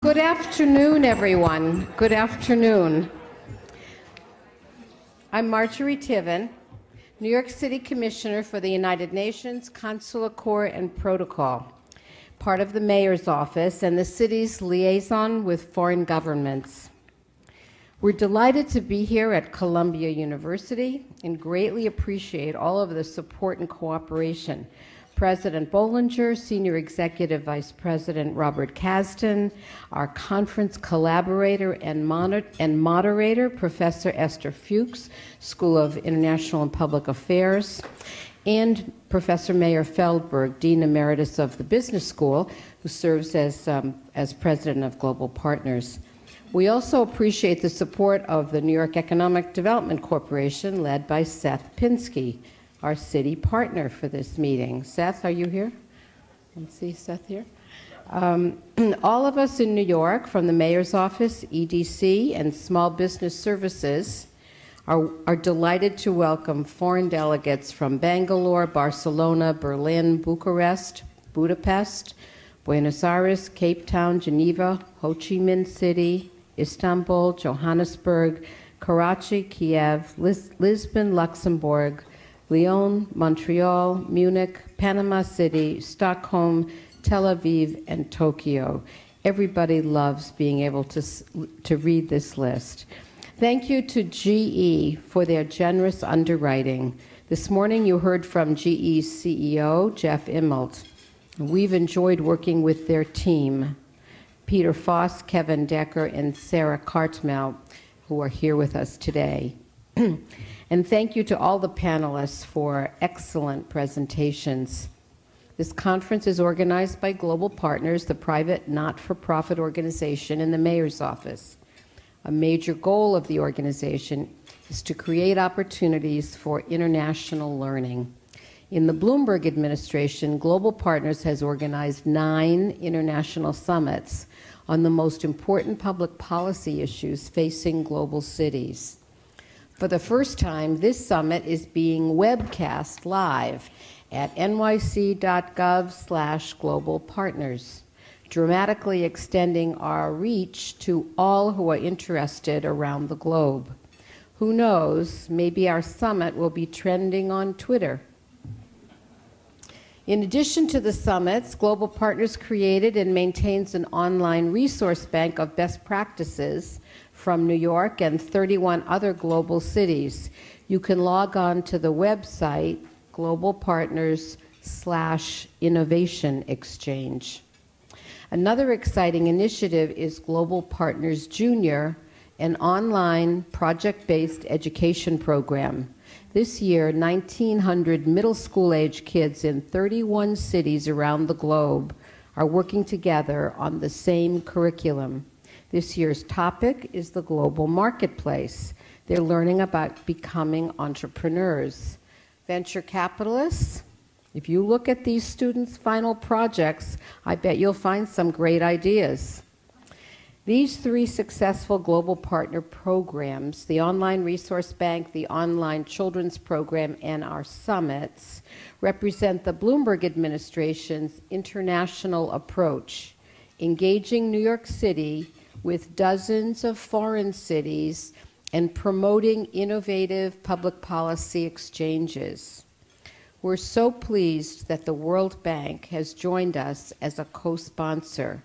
Good afternoon, everyone. Good afternoon. I'm Marjorie Tiven, New York City Commissioner for the United Nations Consular Corps and Protocol, part of the Mayor's Office and the city's liaison with foreign governments. We're delighted to be here at Columbia University and greatly appreciate all of the support and cooperation. President Bollinger, Senior Executive Vice President Robert Kasdan, our conference collaborator and moderator, Professor Esther Fuchs, School of International and Public Affairs, and Professor Meir Feldberg, Dean Emeritus of the Business School, who serves as President of Global Partners. We also appreciate the support of the New York Economic Development Corporation, led by Seth Pinsky, our city partner for this meeting. Seth, are you here? Let's see Seth here. All of us in New York, from the Mayor's Office, EDC, and Small Business Services, are delighted to welcome foreign delegates from Bangalore, Barcelona, Berlin, Bucharest, Budapest, Buenos Aires, Cape Town, Geneva, Ho Chi Minh City, Istanbul, Johannesburg, Karachi, Kiev, Lisbon, Luxembourg, Lyon, Montreal, Munich, Panama City, Stockholm, Tel Aviv, and Tokyo. Everybody loves being able to read this list. Thank you to GE for their generous underwriting. This morning you heard from GE's CEO, Jeff Immelt. We've enjoyed working with their team, Peter Foss, Kevin Decker, and Sarah Cartmel, who are here with us today. And thank you to all the panelists for excellent presentations. This conference is organized by Global Partners, the private not-for-profit organization in the Mayor's Office. A major goal of the organization is to create opportunities for international learning. In the Bloomberg administration, Global Partners has organized 9 international summits on the most important public policy issues facing global cities. For the first time, this summit is being webcast live at nyc.gov/globalpartners, dramatically extending our reach to all who are interested around the globe. Who knows, maybe our summit will be trending on Twitter. In addition to the summits, Global Partners created and maintains an online resource bank of best practices from New York and 31 other global cities. You can log on to the website globalpartners/innovation exchange. Another exciting initiative is Global Partners Junior, an online project-based education program. This year, 1,900 middle school-age kids in 31 cities around the globe are working together on the same curriculum. This year's topic is the global marketplace. They're learning about becoming entrepreneurs. Venture capitalists, if you look at these students' final projects, I bet you'll find some great ideas. These 3 successful global partner programs, the online resource bank, the online children's program, and our summits, represent the Bloomberg administration's international approach, engaging New York City with dozens of foreign cities and promoting innovative public policy exchanges. We're so pleased that the World Bank has joined us as a co-sponsor.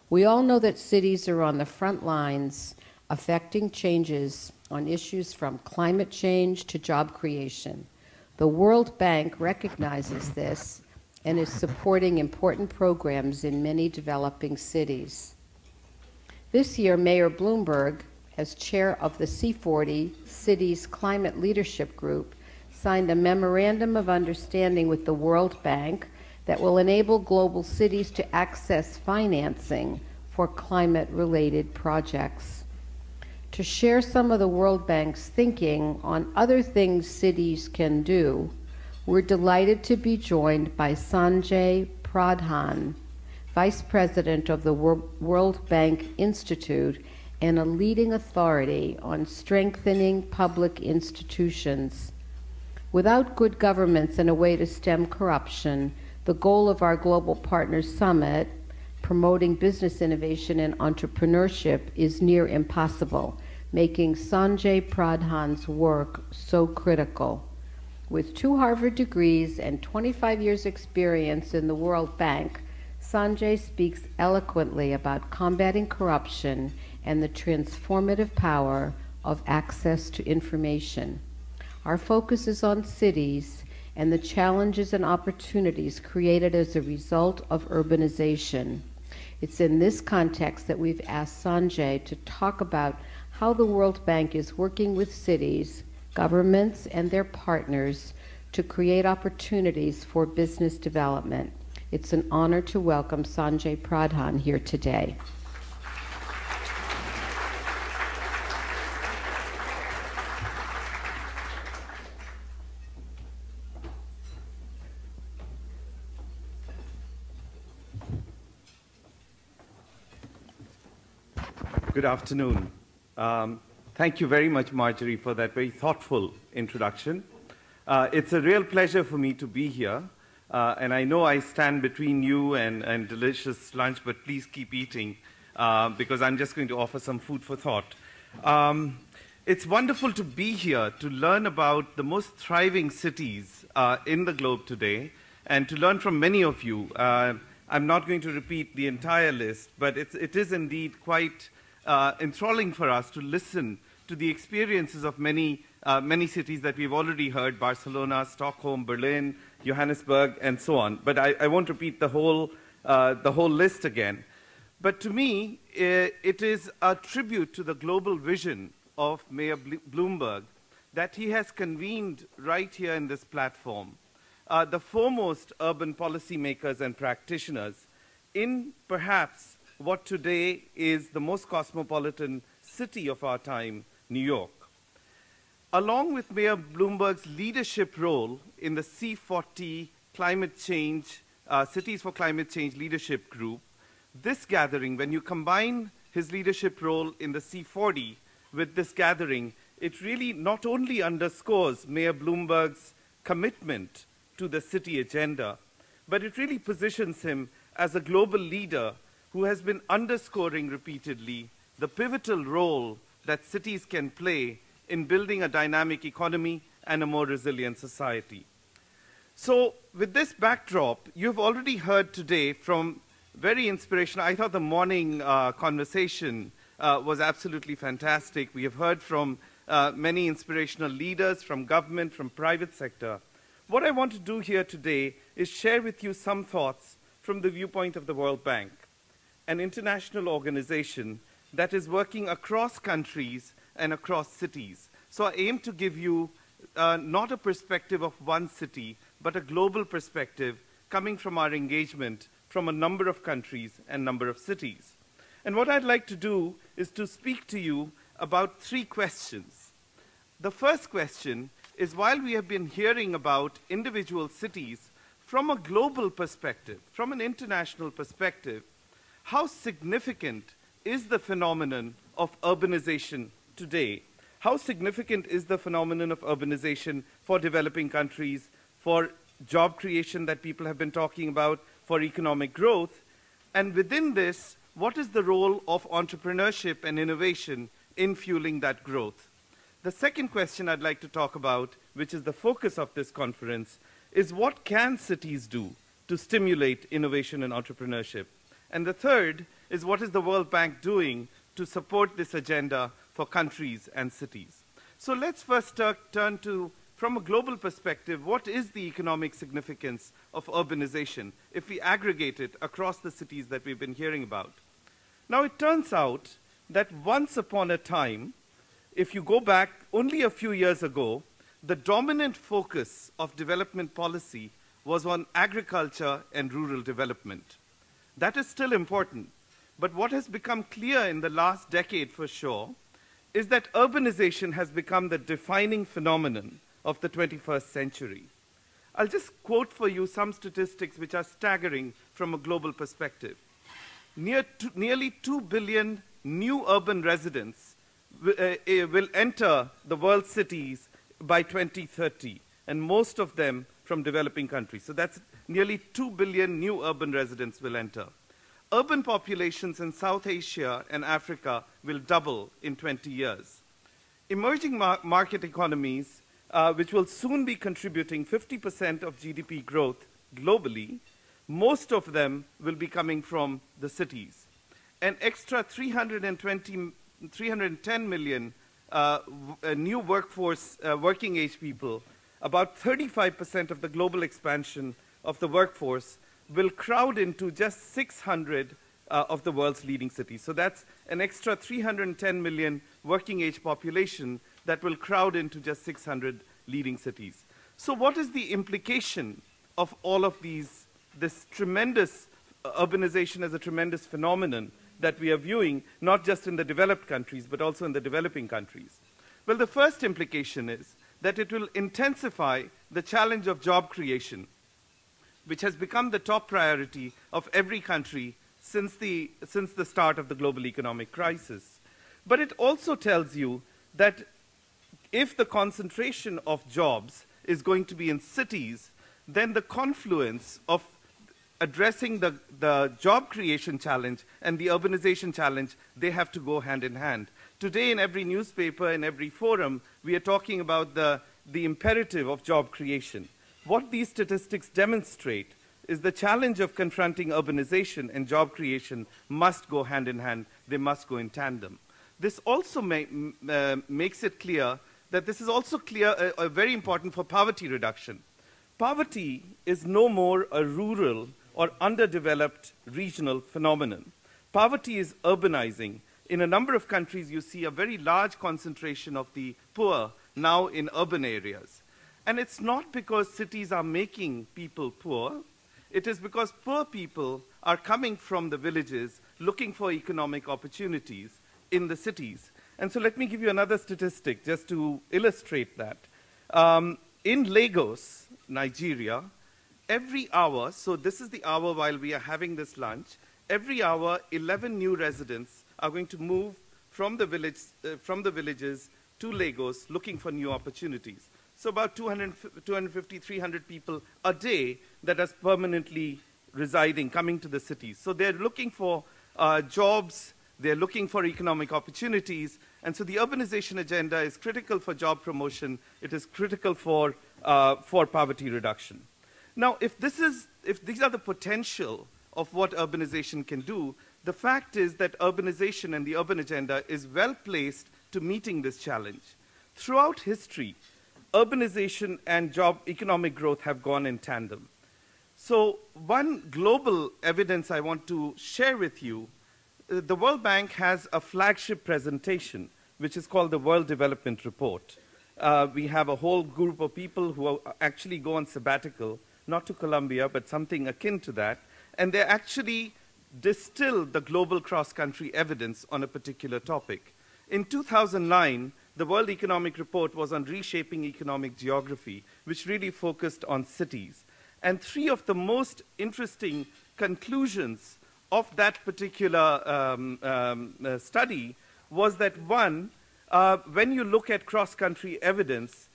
We all know that cities are on the front lines affecting changes on issues from climate change to job creation. The World Bank recognizes this and is supporting important programs in many developing cities. This year, Mayor Bloomberg, as chair of the C40 Cities Climate Leadership Group, signed a memorandum of understanding with the World Bank that will enable global cities to access financing for climate-related projects. To share some of the World Bank's thinking on other things cities can do, we're delighted to be joined by Sanjay Pradhan, Vice President of the World Bank Institute and a leading authority on strengthening public institutions. Without good governments and a way to stem corruption, the goal of our Global Partners Summit, promoting business innovation and entrepreneurship is near impossible, making Sanjay Pradhan's work so critical. With 2 Harvard degrees and 25 years' experience in the World Bank, Sanjay speaks eloquently about combating corruption and the transformative power of access to information. Our focus is on cities and the challenges and opportunities created as a result of urbanization. It's in this context that we've asked Sanjay to talk about how the World Bank is working with cities, governments, and their partners to create opportunities for business development. It's an honor to welcome Sanjay Pradhan here today. Good afternoon. Thank you very much, Marjorie, for that very thoughtful introduction. It's a real pleasure for me to be here. And I know I stand between you and delicious lunch, but please keep eating because I'm just going to offer some food for thought. It's wonderful to be here to learn about the most thriving cities in the globe today and to learn from many of you. I'm not going to repeat the entire list, but it is indeed quite enthralling for us to listen to the experiences of many cities that we've already heard: Barcelona, Stockholm, Berlin, Johannesburg, and so on. But I won't repeat the whole list again. But to me, it is a tribute to the global vision of Mayor Bloomberg that he has convened right here in this platform the foremost urban policymakers and practitioners in perhaps what today is the most cosmopolitan city of our time, New York. Along with Mayor Bloomberg's leadership role in the C40 Climate Change, Cities for Climate Change Leadership Group, this gathering, when you combine his leadership role in the C40 with this gathering, it really not only underscores Mayor Bloomberg's commitment to the city agenda, but it really positions him as a global leader who has been underscoring repeatedly the pivotal role that cities can play in building a dynamic economy and a more resilient society. So with this backdrop, you've already heard today from very inspirational. I thought the morning conversation was absolutely fantastic. We have heard from many inspirational leaders from government, from private sector. What I want to do here today is share with you some thoughts from the viewpoint of the World Bank, an international organization that is working across countries and across cities. So I aim to give you not a perspective of one city, but a global perspective coming from our engagement from a number of countries and number of cities. And what I'd like to do is to speak to you about 3 questions. The first question is, while we have been hearing about individual cities from a global perspective, from an international perspective, how significant is the phenomenon of urbanization today? How significant is the phenomenon of urbanization for developing countries, for job creation that people have been talking about, for economic growth? And within this, what is the role of entrepreneurship and innovation in fueling that growth? The second question I'd like to talk about, which is the focus of this conference, is what can cities do to stimulate innovation and entrepreneurship? And the third is, what is the World Bank doing to support this agenda for countries and cities? So let's first turn to, from a global perspective, what is the economic significance of urbanization if we aggregate it across the cities that we've been hearing about? Now, it turns out that once upon a time, if you go back only a few years ago, the dominant focus of development policy was on agriculture and rural development. That is still important, but what has become clear in the last decade for sure is that urbanization has become the defining phenomenon of the 21st century. I'll just quote for you some statistics which are staggering from a global perspective. Nearly 2 billion new urban residents will enter the world's cities by 2030, and most of them from developing countries. So that's nearly 2 billion new urban residents will enter. Urban populations in South Asia and Africa will double in 20 years. Emerging market economies, which will soon be contributing 50% of GDP growth globally, most of them will be coming from the cities. An extra 310 million new workforce, working age people, about 35% of the global expansion of the workforce, will crowd into just 600 of the world's leading cities. So that's an extra 310 million working age population that will crowd into just 600 leading cities. So what is the implication of all of these, this tremendous urbanization as a tremendous phenomenon that we are viewing, not just in the developed countries, but also in the developing countries? Well, the first implication is that it will intensify the challenge of job creation, which has become the top priority of every country since the start of the global economic crisis. But it also tells you that if the concentration of jobs is going to be in cities, then the confluence of addressing the job creation challenge and the urbanization challenge, they have to go hand in hand. Today, in every newspaper, in every forum, we are talking about the imperative of job creation. What these statistics demonstrate is the challenge of confronting urbanization and job creation must go hand in hand. They must go in tandem. This also makes it clear that this is also very important for poverty reduction. Poverty is no more a rural or underdeveloped regional phenomenon. Poverty is urbanizing. In a number of countries, you see a very large concentration of the poor now in urban areas. And it's not because cities are making people poor. It is because poor people are coming from the villages looking for economic opportunities in the cities. And so let me give you another statistic just to illustrate that. In Lagos, Nigeria, every hour, so this is the hour while we are having this lunch, every hour 11 new residents are going to move from the villages to Lagos looking for new opportunities. So about 250, 300 people a day that are permanently residing, coming to the cities. So they're looking for jobs, they're looking for economic opportunities, and so the urbanization agenda is critical for job promotion, it is critical for poverty reduction. Now, if these are the potential of what urbanization can do, the fact is that urbanization and the urban agenda is well placed to meeting this challenge. Throughout history, urbanization and economic growth have gone in tandem. So one global evidence I want to share with you, the World Bank has a flagship presentation, which is called the World Development Report. We have a whole group of people who actually go on sabbatical, not to Colombia, but something akin to that, and they actually distill the global cross-country evidence on a particular topic. In 2009, the World Economic Report was on reshaping economic geography, which really focused on cities. And three of the most interesting conclusions of that particular study was that, one, when you look at cross-country evidence,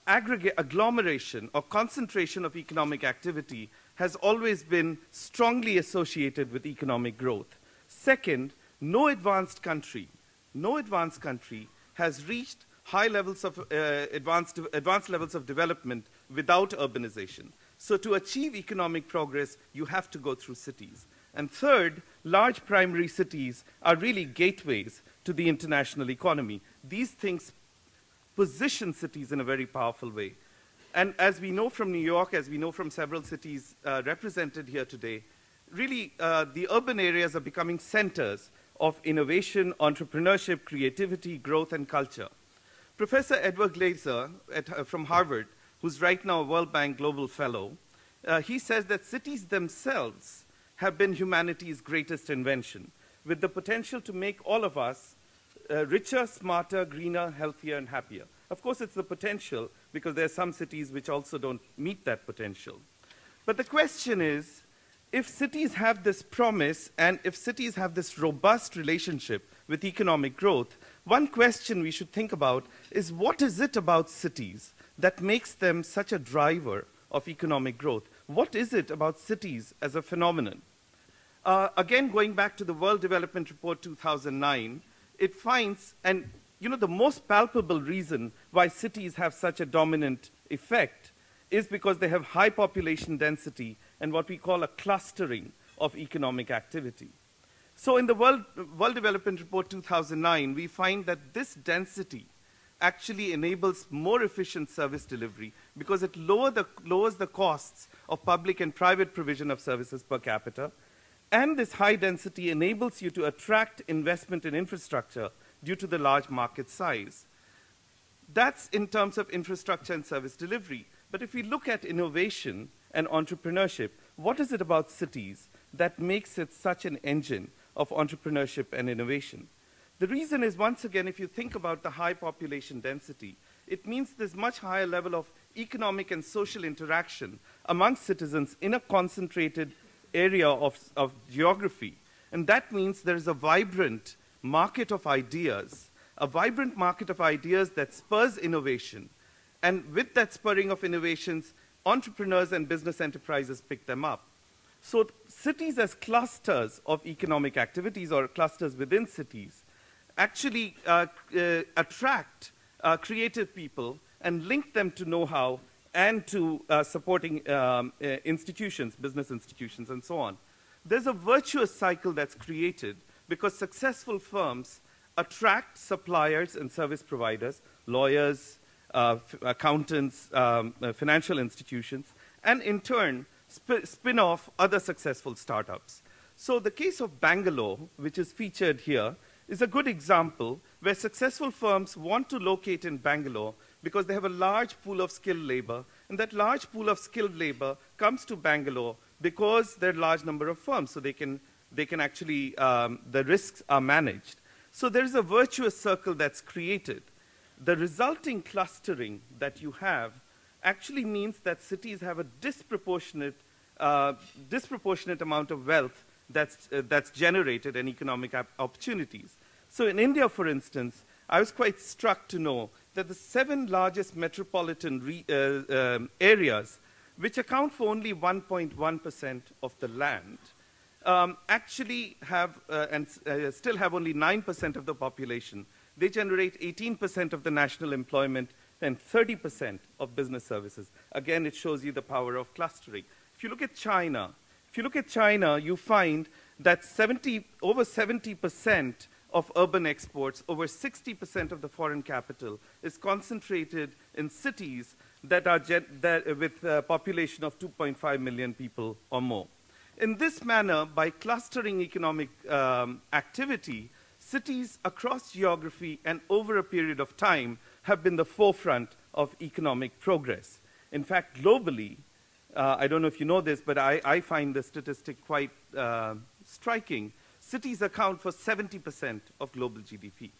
agglomeration or concentration of economic activity has always been strongly associated with economic growth. Second, no advanced country has reached high levels of advanced levels of development without urbanization. So to achieve economic progress, you have to go through cities. And third, large primary cities are really gateways to the international economy. These things position cities in a very powerful way. And as we know from New York, as we know from several cities represented here today, really the urban areas are becoming centers of innovation, entrepreneurship, creativity, growth, and culture. Professor Edward Glaser from Harvard, who's right now a World Bank Global Fellow, he says that cities themselves have been humanity's greatest invention, with the potential to make all of us richer, smarter, greener, healthier, and happier. Of course, it's the potential, because there are some cities which also don't meet that potential. But the question is, if cities have this promise, and if cities have this robust relationship with economic growth, one question we should think about is, what is it about cities that makes them such a driver of economic growth? What is it about cities as a phenomenon? Again, going back to the World Development Report 2009, it finds, and the most palpable reason why cities have such a dominant effect is because they have high population density and what we call a clustering of economic activity. So in the World Development Report 2009, we find that this density actually enables more efficient service delivery because it lowers the costs of public and private provision of services per capita. And this high density enables you to attract investment in infrastructure due to the large market size. That's in terms of infrastructure and service delivery. But if we look at innovation and entrepreneurship, what is it about cities that makes it such an engine of entrepreneurship and innovation? The reason is, once again, if you think about the high population density, it means there's much higher level of economic and social interaction among citizens in a concentrated area of geography. And that means there's a vibrant market of ideas, that spurs innovation. And with that spurring of innovations, entrepreneurs and business enterprises pick them up. So cities as clusters of economic activities or clusters within cities actually attract creative people and link them to know-how and to supporting institutions, business institutions, and so on. There's a virtuous cycle that's created because successful firms attract suppliers and service providers, lawyers, accountants, financial institutions, and in turn, spin off other successful startups. So the case of Bangalore, which is featured here, is a good example where successful firms want to locate in Bangalore because they have a large pool of skilled labor, and that large pool of skilled labor comes to Bangalore because there are a large number of firms, so they can actually, the risks are managed. So there is a virtuous circle that's created. The resulting clustering that you have actually means that cities have a disproportionate amount of wealth that's generated and economic opportunities. So in India, for instance, I was quite struck to know that the 7 largest metropolitan areas, which account for only 1.1% of the land, actually have and still have only 9% of the population. They generate 18% of the national employment and 30% of business services. Again, it shows you the power of clustering. If you look at China, you find that over 70% of urban exports, over 60% of the foreign capital is concentrated in cities that are with a population of 2.5 million people or more. In this manner, by clustering economic activity, cities across geography and over a period of time have been the forefront of economic progress. In fact, globally, I don't know if you know this, but I find the statistic quite striking. Cities account for 70% of global GDP.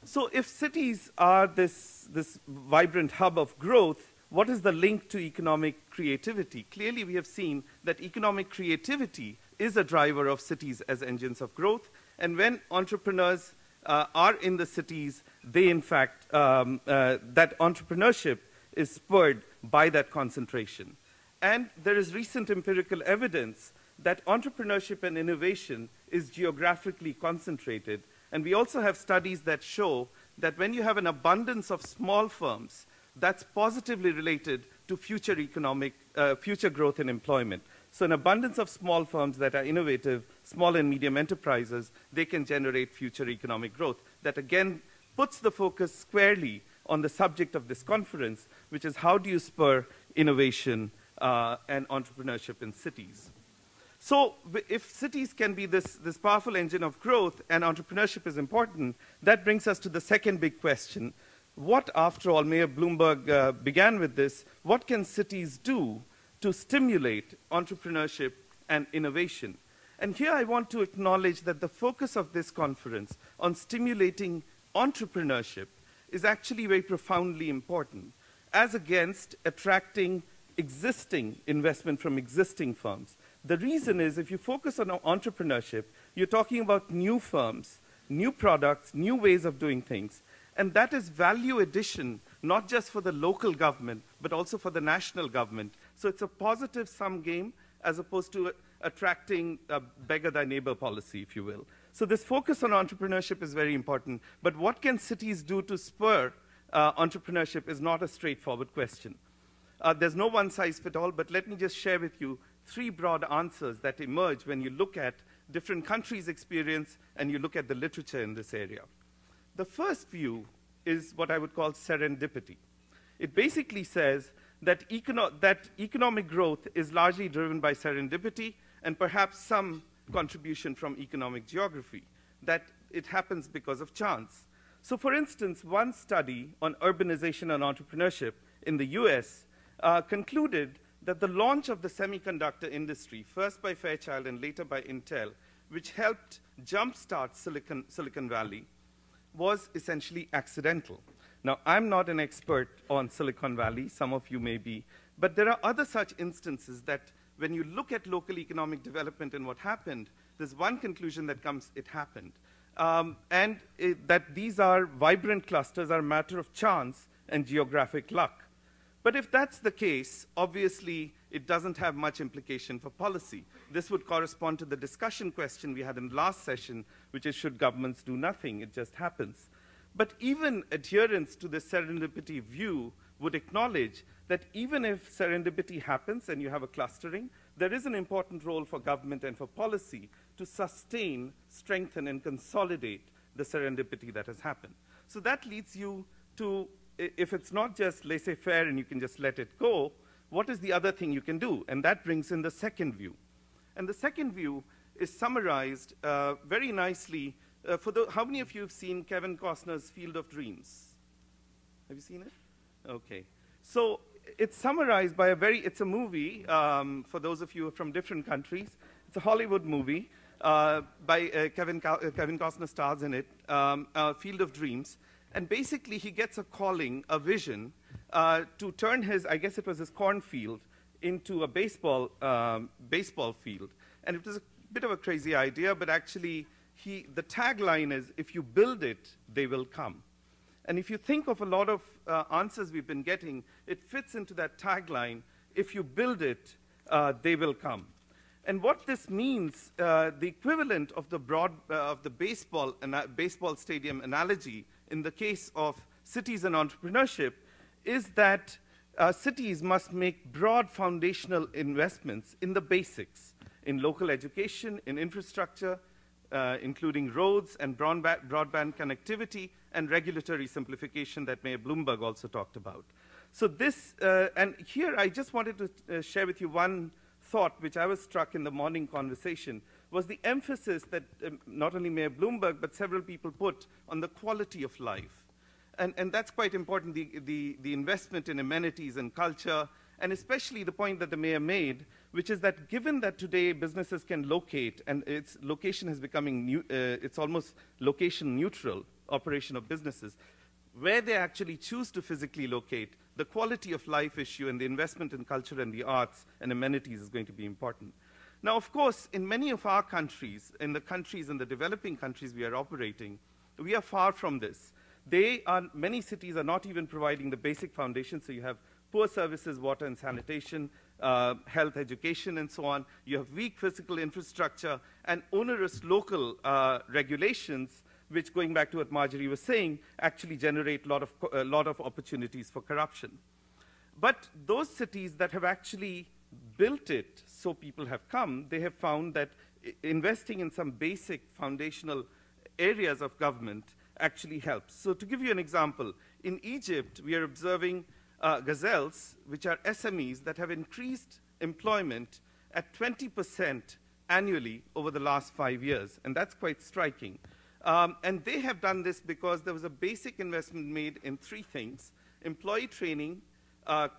So if cities are this vibrant hub of growth, what is the link to economic creativity? Clearly, we have seen that economic creativity is a driver of cities as engines of growth. And when entrepreneurs are in the cities, they, in fact, that entrepreneurship is spurred by that concentration. And there is recent empirical evidence that entrepreneurship and innovation is geographically concentrated. And we also have studies that show that when you have an abundance of small firms, that's positively related to future growth and employment. So an abundance of small firms that are innovative, small and medium enterprises, they can generate future economic growth. That again puts the focus squarely on the subject of this conference, which is how do you spur innovation and entrepreneurship in cities. So if cities can be this powerful engine of growth and entrepreneurship is important, that brings us to the second big question. What, after all, Mayor Bloomberg began with this, what can cities do to stimulate entrepreneurship and innovation? And here I want to acknowledge that the focus of this conference on stimulating entrepreneurship is actually very profoundly important, as against attracting existing investment from existing firms. The reason is if you focus on entrepreneurship, you're talking about new firms, new products, new ways of doing things. And that is value addition, not just for the local government, but also for the national government. So it's a positive sum game as opposed to attracting a beggar thy neighbor policy, if you will. So this focus on entrepreneurship is very important. But what can cities do to spur entrepreneurship is not a straightforward question. There's no one size fit all, but let me just share with you 3 broad answers that emerge when you look at different countries' experience and you look at the literature in this area. The first view is what I would call serendipity. It basically says that economic growth is largely driven by serendipity and perhaps some contribution from economic geography, that it happens because of chance. So for instance, one study on urbanization and entrepreneurship in the US concluded that the launch of the semiconductor industry, first by Fairchild and later by Intel, which helped jumpstart Silicon Valley, was essentially accidental. Now, I'm not an expert on Silicon Valley, some of you may be, but there are other such instances that when you look at local economic development and what happened, there's one conclusion that comes, it happened. That these are vibrant clusters are a matter of chance and geographic luck. But if that's the case, obviously, it doesn't have much implication for policy. This would correspond to the discussion question we had in the last session, which is, should governments do nothing? It just happens. But even adherence to the serendipity view would acknowledge that even if serendipity happens and you have a clustering, there is an important role for government and for policy to sustain, strengthen, and consolidate the serendipity that has happened. So that leads you to, if it's not just laissez-faire and you can just let it go, what is the other thing you can do? And that brings in the second view. And the second view is summarized very nicely. How many of you have seen Kevin Costner's Field of Dreams? Have you seen it? Okay. So it's summarized by it's a movie, for those of you from different countries. It's a Hollywood movie by Kevin Costner stars in it, Field of Dreams. And basically, he gets a calling, a vision, to turn his, I guess it was his cornfield, into a baseball field. And it was a bit of a crazy idea, but actually, the tagline is, if you build it, they will come. And if you think of a lot of answers we've been getting, it fits into that tagline, if you build it, they will come. And what this means, the equivalent of the baseball stadium analogy in the case of cities and entrepreneurship is that cities must make broad foundational investments in the basics, in local education, in infrastructure, including roads and broadband connectivity and regulatory simplification that Mayor Bloomberg also talked about. So this, and here I just wanted to share with you one thought which I was struck in the morning conversation, was the emphasis that not only Mayor Bloomberg but several people put on the quality of life. And that's quite important, the investment in amenities and culture, and especially the point that the mayor made, which is that given that today businesses can locate, and its location is becoming, it's almost location neutral operation of businesses, where they actually choose to physically locate, the quality of life issue and the investment in culture and the arts and amenities is going to be important. Now, of course, in many of our countries, in the developing countries we are operating, we are far from this. Many cities are not even providing the basic foundation, so you have poor services, water and sanitation, health, education, and so on. You have weak physical infrastructure and onerous local regulations, which, going back to what Marjorie was saying, actually generate a lot of opportunities for corruption. But those cities that have actually built it so people have come, they have found that investing in some basic foundational areas of government actually helps. So to give you an example, in Egypt, we are observing gazelles, which are SMEs that have increased employment at 20% annually over the last 5 years, and that's quite striking. And they have done this because there was a basic investment made in 3 things: employee training,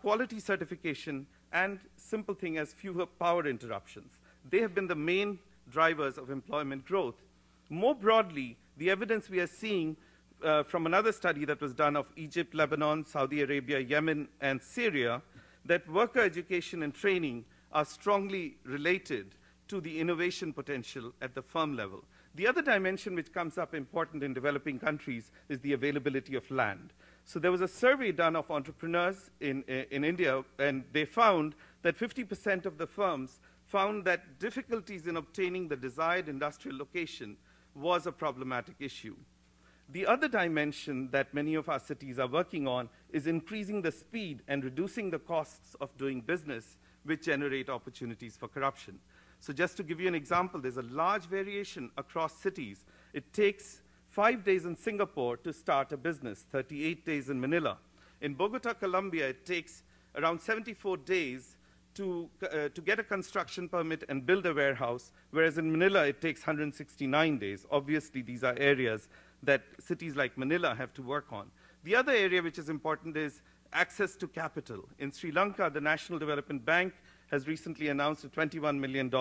quality certification, and simple thing as fewer power interruptions. They have been the main drivers of employment growth. More broadly, the evidence we are seeing from another study that was done of Egypt, Lebanon, Saudi Arabia, Yemen, and Syria, that worker education and training are strongly related to the innovation potential at the firm level. The other dimension which comes up important in developing countries is the availability of land. So there was a survey done of entrepreneurs in India, and they found that 50% of the firms found that difficulties in obtaining the desired industrial location was a problematic issue. The other dimension that many of our cities are working on is increasing the speed and reducing the costs of doing business, which generate opportunities for corruption. So just to give you an example, there's a large variation across cities. It takes 5 days in Singapore to start a business, 38 days in Manila. In Bogota, Colombia, it takes around 74 days to get a construction permit and build a warehouse, whereas in Manila, it takes 169 days. Obviously, these are areas that cities like Manila have to work on. The other area which is important is access to capital. In Sri Lanka, the National Development Bank has recently announced a $21 million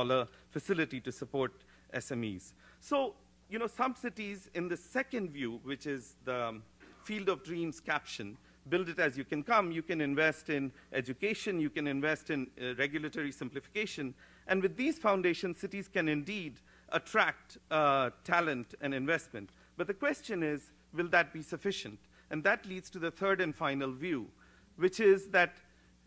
facility to support SMEs. So, you know, some cities in the second view, which is the field of dreams caption, build it as you can come. You can invest in education, you can invest in regulatory simplification, and with these foundations, cities can indeed attract talent and investment. But the question is, will that be sufficient? And that leads to the third and final view, which is that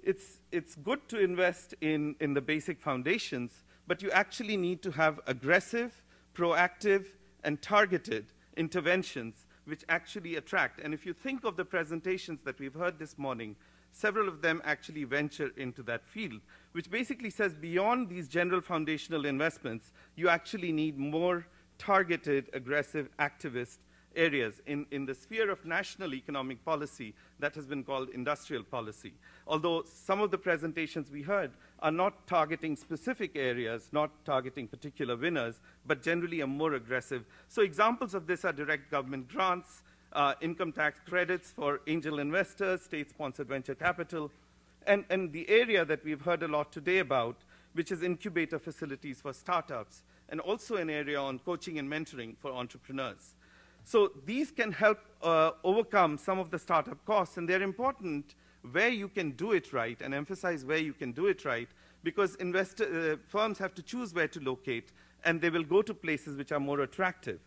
it's good to invest in the basic foundations, but you actually need to have aggressive, proactive, and targeted interventions which actually attract. And if you think of the presentations that we've heard this morning, several of them actually venture into that field, which basically says beyond these general foundational investments, you actually need more targeted, aggressive, activist areas. In the sphere of national economic policy, that has been called industrial policy. Although some of the presentations we heard are not targeting specific areas, not targeting particular winners, but generally a more aggressive. So examples of this are direct government grants, income tax credits for angel investors, state-sponsored venture capital, and the area that we've heard a lot today about, which is incubator facilities for startups, and also an area on coaching and mentoring for entrepreneurs. So these can help overcome some of the startup costs, and they're important where you can do it right, and emphasize where you can do it right, because firms have to choose where to locate, and they will go to places which are more attractive.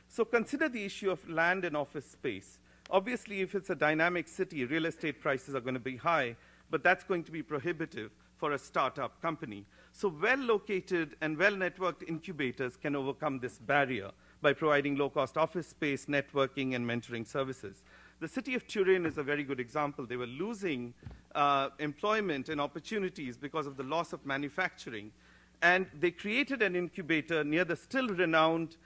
So consider the issue of land and office space. Obviously, if it's a dynamic city, real estate prices are going to be high, but that's going to be prohibitive for a startup company. So well-located and well-networked incubators can overcome this barrier by providing low-cost office space, networking, and mentoring services. The city of Turin is a very good example. They were losing employment and opportunities because of the loss of manufacturing. And they created an incubator near the still renowned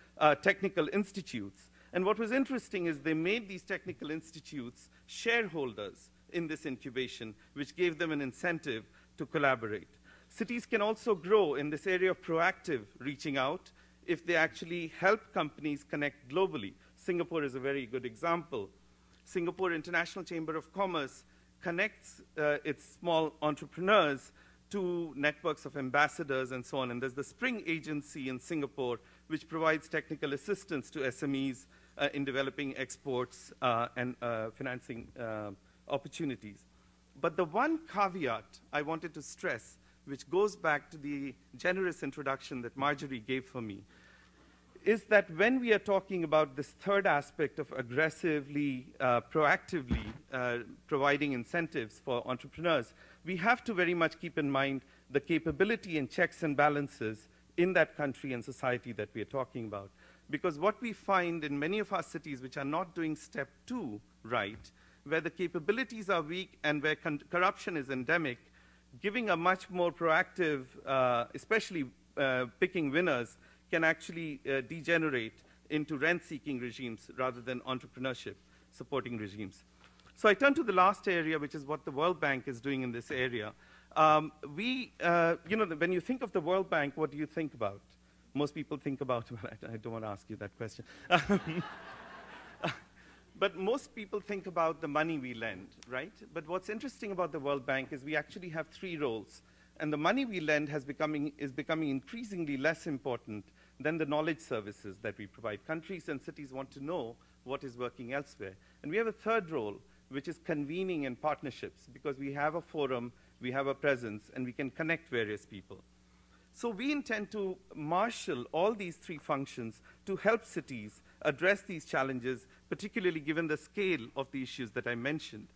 technical institutes. And what was interesting is they made these technical institutes shareholders in this incubation, which gave them an incentive to collaborate. Cities can also grow in this area of proactive reaching out if they actually help companies connect globally. Singapore is a very good example. Singapore International Chamber of Commerce connects its small entrepreneurs to networks of ambassadors and so on. And there's the Spring Agency in Singapore, which provides technical assistance to SMEs in developing exports and financing opportunities. But the one caveat I wanted to stress, which goes back to the generous introduction that Marjorie gave for me, is that when we are talking about this third aspect of aggressively, proactively providing incentives for entrepreneurs, we have to very much keep in mind the capability and checks and balances in that country and society that we are talking about. Because what we find in many of our cities which are not doing step 2 right, where the capabilities are weak and where corruption is endemic, giving a much more proactive, especially picking winners, can actually degenerate into rent-seeking regimes rather than entrepreneurship-supporting regimes. So I turn to the last area, which is what the World Bank is doing in this area. When you think of the World Bank, what do you think about? Most people think about, well, I don't want to ask you that question. But most people think about the money we lend, right? But what's interesting about the World Bank is we actually have 3 roles. And the money we lend is becoming increasingly less important than the knowledge services that we provide. Countries and cities want to know what is working elsewhere. And we have a third role, which is convening and partnerships, because we have a forum, we have a presence, and we can connect various people. So we intend to marshal all these 3 functions to help cities address these challenges, particularly given the scale of the issues that I mentioned.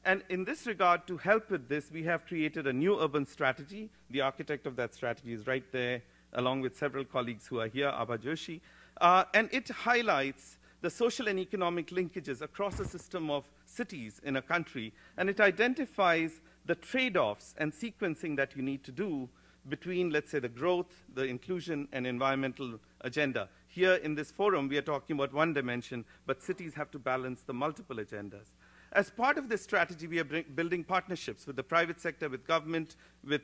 And in this regard, to help with this, we have created a new urban strategy. The architect of that strategy is right there, along with several colleagues who are here, Abha Joshi. And it highlights the social and economic linkages across a system of cities in a country, and it identifies the trade-offs and sequencing that you need to do between, let's say, the growth, the inclusion, and environmental agenda. Here in this forum, we are talking about one dimension, but cities have to balance the multiple agendas. As part of this strategy, we are building partnerships with the private sector, with government, with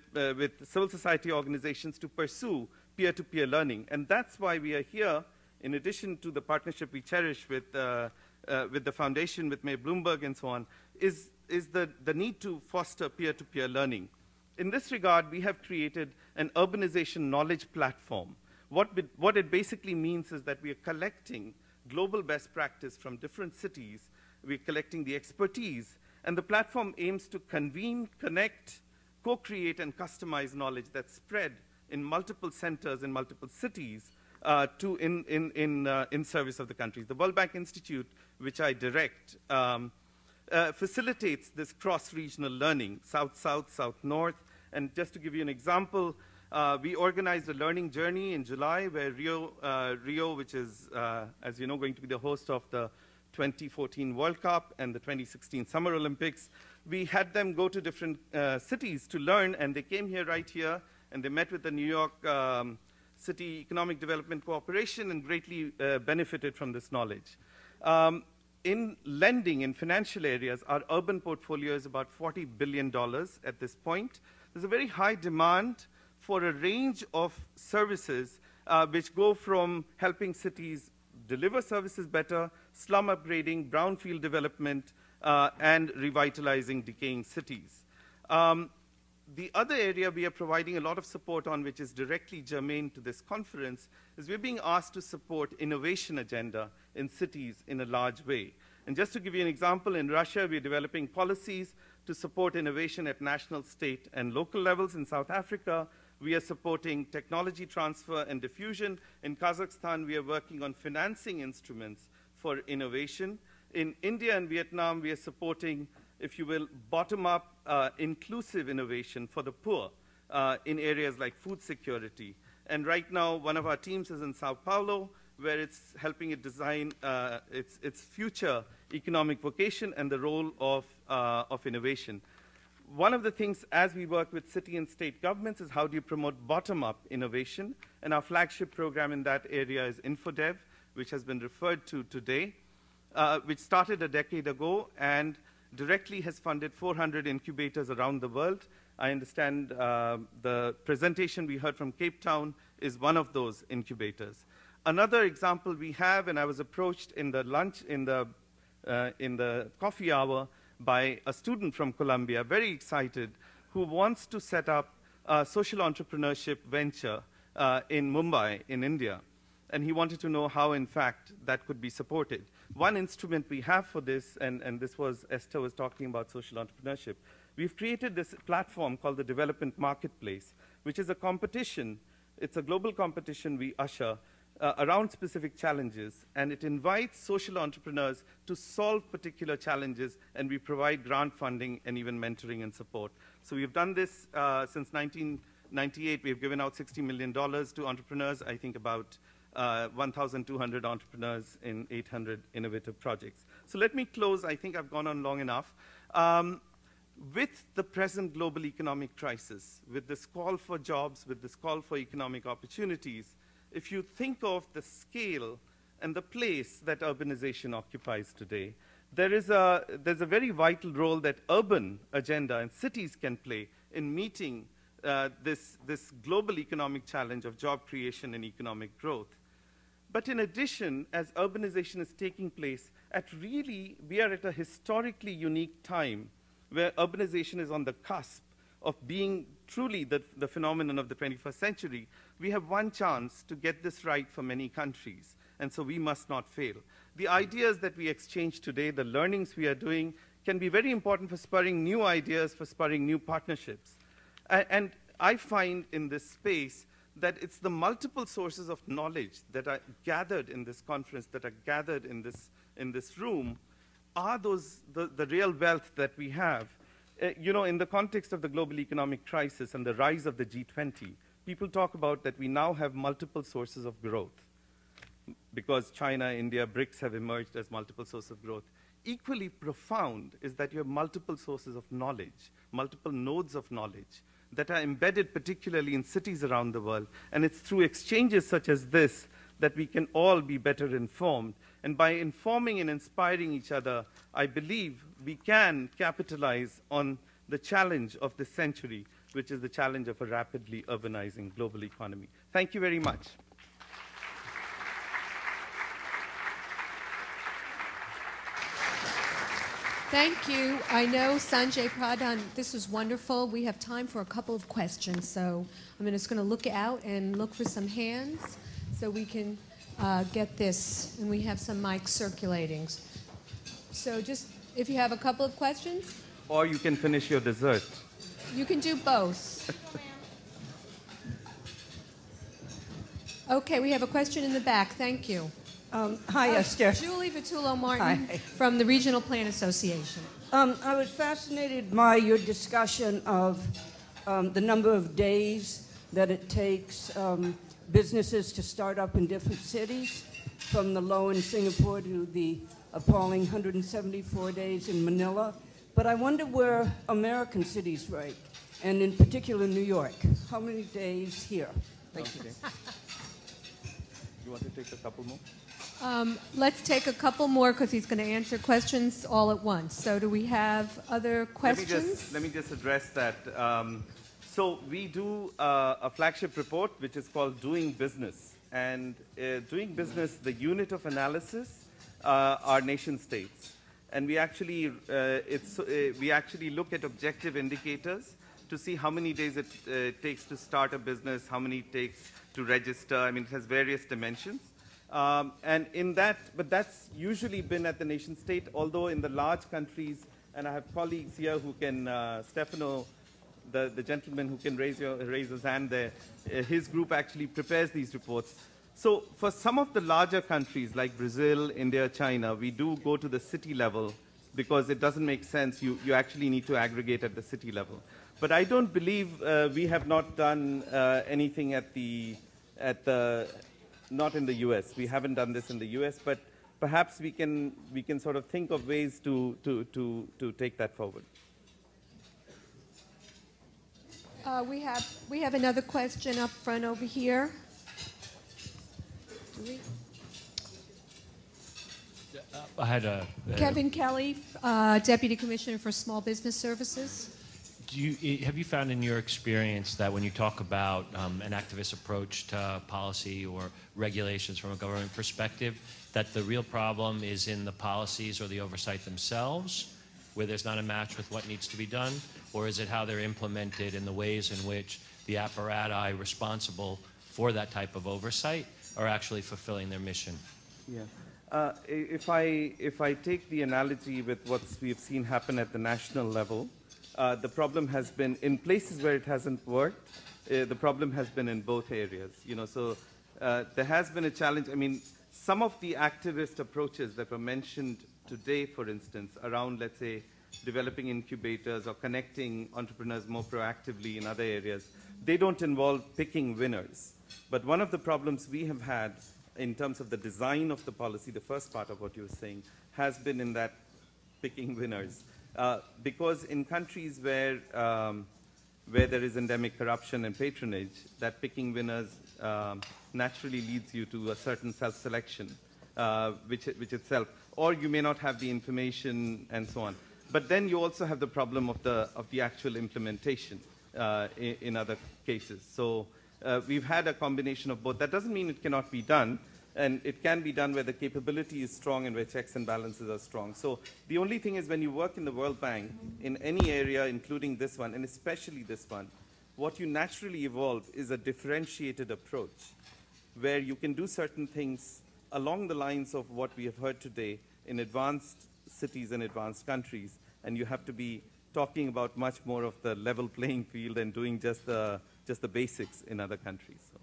civil society organizations to pursue peer-to-peer learning. And that's why we are here, in addition to the partnership we cherish with the foundation, with Mayor Bloomberg and so on, is the need to foster peer-to-peer learning. In this regard, we have created an urbanization knowledge platform. What it basically means is that we are collecting global best practice from different cities. We're collecting the expertise, and the platform aims to convene, connect, co-create, and customize knowledge that's spread in multiple centers in multiple cities in service of the countries. The World Bank Institute, which I direct, facilitates this cross-regional learning, south-south, south-north. And just to give you an example, we organized a learning journey in July where Rio, which is, as you know, going to be the host of the 2014 World Cup and the 2016 Summer Olympics, we had them go to different cities to learn, and they came here right here, and they met with the New York City Economic Development Corporation and greatly benefited from this knowledge. In lending, in financial areas, our urban portfolio is about $40 billion at this point. There's a very high demand for a range of services which go from helping cities deliver services better, slum upgrading, brownfield development, and revitalizing decaying cities. The other area we are providing a lot of support on, which is directly germane to this conference, is we're being asked to support innovation agenda in cities in a large way. And just to give you an example, in Russia, we're developing policies to support innovation at national, state, and local levels. In South Africa, we are supporting technology transfer and diffusion. In Kazakhstan, we are working on financing instruments for innovation. In India and Vietnam, we are supporting, if you will, bottom-up inclusive innovation for the poor in areas like food security. And right now, one of our teams is in Sao Paulo, where it's helping it design its future economic vocation and the role of innovation. One of the things as we work with city and state governments is how do you promote bottom-up innovation, and our flagship program in that area is InfoDev, which has been referred to today, which started a decade ago and directly has funded 400 incubators around the world. I understand the presentation we heard from Cape Town is one of those incubators. Another example we have, and I was approached in the coffee hour by a student from Columbia, very excited, who wants to set up a social entrepreneurship venture in Mumbai, in India. And he wanted to know how, in fact, that could be supported. One instrument we have for this, and this was, Esther was talking about social entrepreneurship, we've created this platform called the Development Marketplace, which is a competition. It's a global competition we usher around specific challenges, and it invites social entrepreneurs to solve particular challenges, and we provide grant funding and even mentoring and support. So we've done this since 1998. We've given out $60 million to entrepreneurs, I think about 1,200 entrepreneurs in 800 innovative projects. So let me close. I think I've gone on long enough. With the present global economic crisis, with this call for jobs, with this call for economic opportunities, if you think of the scale and the place that urbanization occupies today, there's a very vital role that urban agenda and cities can play in meeting this global economic challenge of job creation and economic growth. But in addition, as urbanization is taking place, we are at a historically unique time where urbanization is on the cusp of being truly the phenomenon of the 21st century. We have one chance to get this right for many countries, and so we must not fail. The ideas that we exchange today, the learnings we are doing, can be very important for spurring new ideas, for spurring new partnerships. And I find in this space that it's the multiple sources of knowledge that are gathered in this conference, that are gathered in this room, are the real wealth that we have. In the context of the global economic crisis and the rise of the G20, people talk about that we now have multiple sources of growth because China, India, BRICS have emerged as multiple sources of growth. Equally profound is that you have multiple sources of knowledge, multiple nodes of knowledge that are embedded particularly in cities around the world. And it's through exchanges such as this that we can all be better informed. And by informing and inspiring each other, I believe we can capitalize on the challenge of this century, which is the challenge of a rapidly urbanizing global economy. Thank you very much. Thank you. I know, Sanjay, Pradhan, this was wonderful. We have time for a couple of questions, so I'm just going to look out and look for some hands so we can get this, and we have some mics circulating. So just, if you have a couple of questions. Or you can finish your dessert. You can do both. Okay, we have a question in the back. Thank you. Hi, Esther. Julie Vitullo-Martin from the Regional Plan Association. I was fascinated by your discussion of the number of days that it takes businesses to start up in different cities, from the low in Singapore to the appalling 174 days in Manila. But I wonder where American cities rank, and in particular New York. How many days here? Thank you. You want to take a couple more? Let's take a couple more because he's going to answer questions all at once. So do we have other questions? Let me just address that. So we do a flagship report which is called Doing Business. And Doing Business, the unit of analysis are nation states. And we actually, we actually look at objective indicators to see how many days it takes to start a business, how many it takes to register. I mean, it has various dimensions. And in that, but that's usually been at the nation state, although in the large countries, and I have colleagues here who can, Stefano, the gentleman who can raise his hand there, his group actually prepares these reports. So for some of the larger countries like Brazil, India, China, we do go to the city level because it doesn't make sense. You actually need to aggregate at the city level. But I don't believe we have not done anything not in the U.S. We haven't done this in the U.S., but perhaps we can sort of think of ways to take that forward. We have another question up front over here. I had Kevin Kelly, Deputy Commissioner for Small Business Services. Have you found in your experience that when you talk about an activist approach to policy or regulations from a government perspective, that the real problem is in the policies or the oversight themselves, where there's not a match with what needs to be done? Or is it how they're implemented and the ways in which the apparati responsible for that type of oversight are actually fulfilling their mission? Yeah. If I take the analogy with what we've seen happen at the national level, the problem has been in places where it hasn't worked. The problem has been in both areas. So there has been a challenge. I mean, some of the activist approaches that were mentioned today, for instance, around, let's say, developing incubators or connecting entrepreneurs more proactively in other areas, they don't involve picking winners. But one of the problems we have had in terms of the design of the policy, the first part of what you were saying, has been in that picking winners. Because in countries where there is endemic corruption and patronage, that picking winners naturally leads you to a certain self-selection, which itself, or you may not have the information and so on. But then you also have the problem of the actual implementation in other cases. So we've had a combination of both. That doesn't mean it cannot be done. And it can be done where the capability is strong and where checks and balances are strong. So the only thing is when you work in the World Bank, in any area, including this one, and especially this one, what you naturally evolve is a differentiated approach where you can do certain things along the lines of what we have heard today in advanced cities and advanced countries, and you have to be talking about much more of the level playing field and doing just the basics in other countries. So.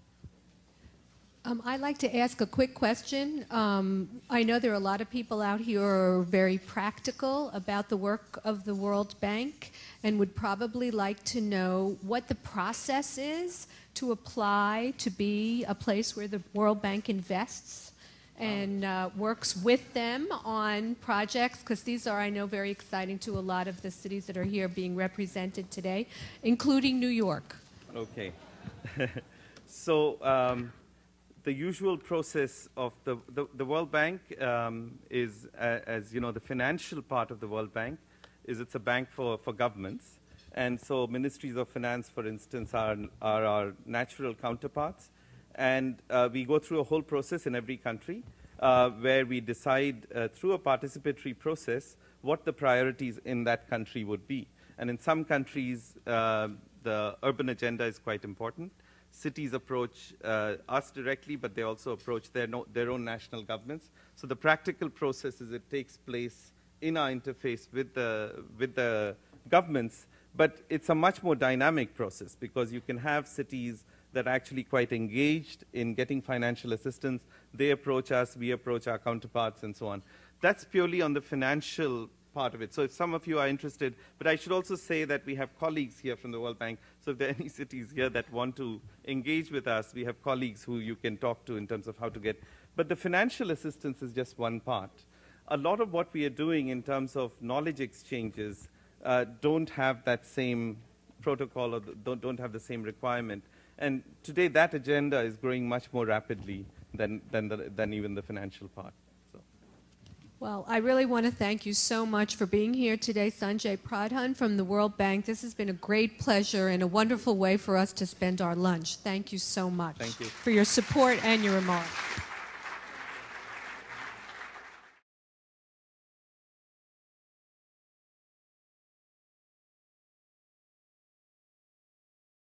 I'd like to ask a quick question. I know there are a lot of people out here who are very practical about the work of the World Bank and would probably like to know what the process is to apply to be a place where the World Bank invests and works with them on projects, because these are, I know, very exciting to a lot of the cities that are here being represented today, including New York. Okay. So the usual process of the World Bank is, as you know, the financial part of the World Bank is it's a bank for governments. And so ministries of finance, for instance, are our natural counterparts. And we go through a whole process in every country where we decide through a participatory process what the priorities in that country would be. And in some countries, the urban agenda is quite important. Cities approach us directly, but they also approach their own national governments. So the practical process is it takes place in our interface with the governments, but it's a much more dynamic process because you can have cities that are actually quite engaged in getting financial assistance. They approach us, we approach our counterparts, and so on. That's purely on the financial part of it. So if some of you are interested, but I should also say that we have colleagues here from the World Bank. So if there are any cities here that want to engage with us, we have colleagues who you can talk to in terms of how to get. But the financial assistance is just one part. A lot of what we are doing in terms of knowledge exchanges don't have that same protocol or don't have the same requirement. And today that agenda is growing much more rapidly than even the financial part. So. Well, I really want to thank you so much for being here today, Sanjay Pradhan from the World Bank. This has been a great pleasure and a wonderful way for us to spend our lunch. Thank you so much Thank you. for your support and your remarks.